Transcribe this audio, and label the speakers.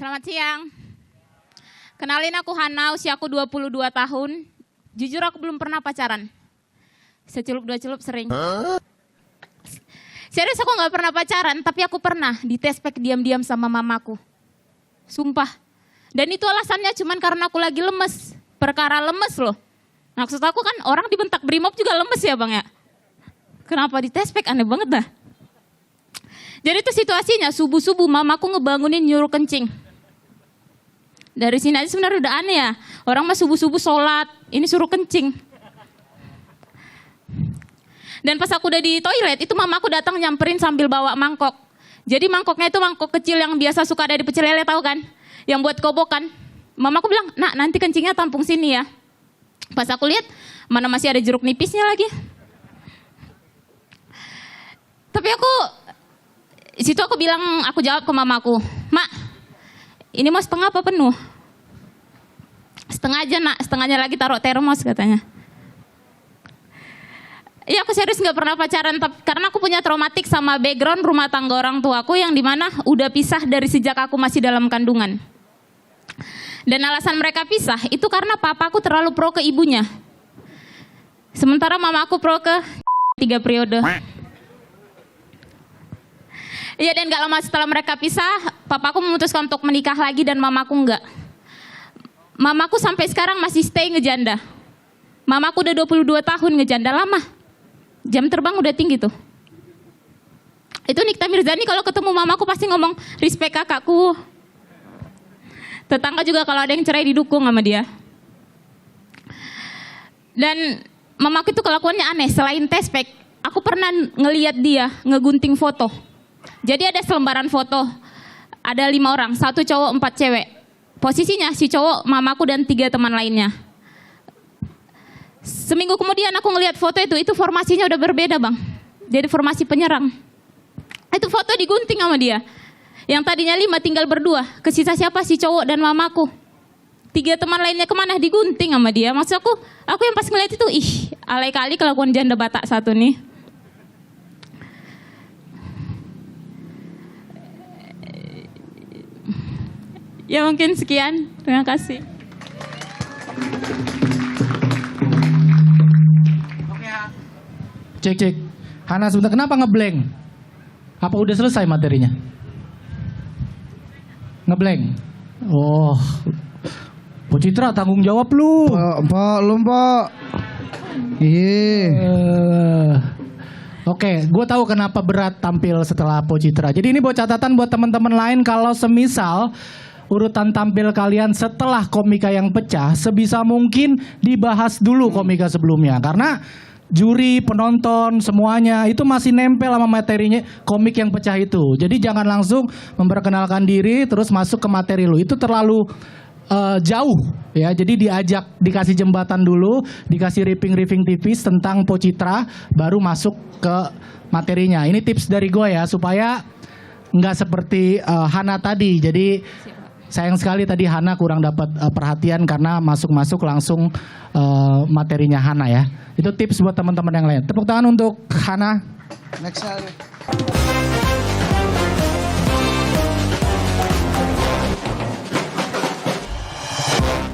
Speaker 1: Selamat siang. Kenalin aku Hana, usia aku 22 tahun. Jujur aku belum pernah pacaran. Secelup dua celup sering. Serius aku gak pernah pacaran, tapi aku pernah ditespek diam-diam sama mamaku. Sumpah. Dan itu alasannya cuman karena aku lagi lemes. Perkara lemes loh. Maksud aku kan orang dibentak brimob juga lemes ya bang ya. Kenapa ditespek, aneh banget dah. Jadi itu situasinya, subuh-subuh mamaku ngebangunin nyuruh kencing. Dari sini aja sebenarnya udah aneh ya. Orang mah subuh-subuh sholat, ini suruh kencing. Dan pas aku udah di toilet, itu mamaku datang nyamperin sambil bawa mangkok. Jadi mangkoknya itu mangkok kecil yang biasa suka ada di pecel lele, tahu kan? Yang buat kobokan. Mamaku bilang, nak nanti kencingnya tampung sini ya. Pas aku lihat, mana masih ada jeruk nipisnya lagi. Tapi situ aku bilang, aku jawab ke mamaku, Mak, ini mau setengah apa penuh? Setengah aja nak, setengahnya lagi taruh termos katanya. Iya aku serius gak pernah pacaran, karena aku punya traumatik sama background rumah tangga orang tuaku yang dimana udah pisah dari sejak aku masih dalam kandungan. Dan alasan mereka pisah itu karena papaku terlalu pro ke ibunya. Sementara mamaku pro ke 3 periode. Iya dan gak lama setelah mereka pisah, papaku memutuskan untuk menikah lagi dan mamaku enggak. Mamaku sampai sekarang masih stay ngejanda. Mamaku udah 22 tahun ngejanda lama. Jam terbang udah tinggi tuh. Itu Nikita Mirzani kalau ketemu mamaku pasti ngomong, respect kakakku. Tetangga juga kalau ada yang cerai didukung sama dia. Dan mamaku itu kelakuannya aneh, selain tespek, aku pernah ngeliat dia ngegunting foto. Jadi ada selembaran foto, ada 5 orang, 1 cowok 4 cewek. Posisinya si cowok mamaku dan 3 teman lainnya. Seminggu kemudian aku ngeliat foto itu formasinya udah berbeda bang. Jadi formasi penyerang. Itu foto digunting sama dia. Yang tadinya 5 tinggal berdua. Kesisa siapa? Si cowok dan mamaku. 3 teman lainnya kemana? Digunting sama dia. Maksud aku yang pas ngeliat itu, alay kali kelakuan janda Batak satu nih. Ya mungkin sekian. Terima kasih.
Speaker 2: Cek. Hana sebentar, kenapa ngeblank? Apa udah selesai materinya? Ngeblank. Oh. Bu Citra tanggung jawab lu.
Speaker 3: Pak, lu Pak.
Speaker 2: Oke, gue tahu kenapa berat tampil setelah Po Citra. Jadi ini buat catatan buat teman-teman lain kalau semisal urutan tampil kalian setelah komika yang pecah, sebisa mungkin dibahas dulu komika sebelumnya. Karena juri, penonton, semuanya itu masih nempel sama materinya komik yang pecah itu. Jadi jangan langsung memperkenalkan diri terus masuk ke materi lu. Itu terlalu jauh ya. Jadi dikasih jembatan dulu, dikasih riffing tipis tentang Po Citra, baru masuk ke materinya. Ini tips dari gue ya supaya nggak seperti Hana tadi. Jadi sayang sekali tadi Hana kurang dapat perhatian karena masuk langsung materinya Hana ya. Itu tips buat teman-teman yang lain. Tepuk tangan untuk Hana.
Speaker 3: Next.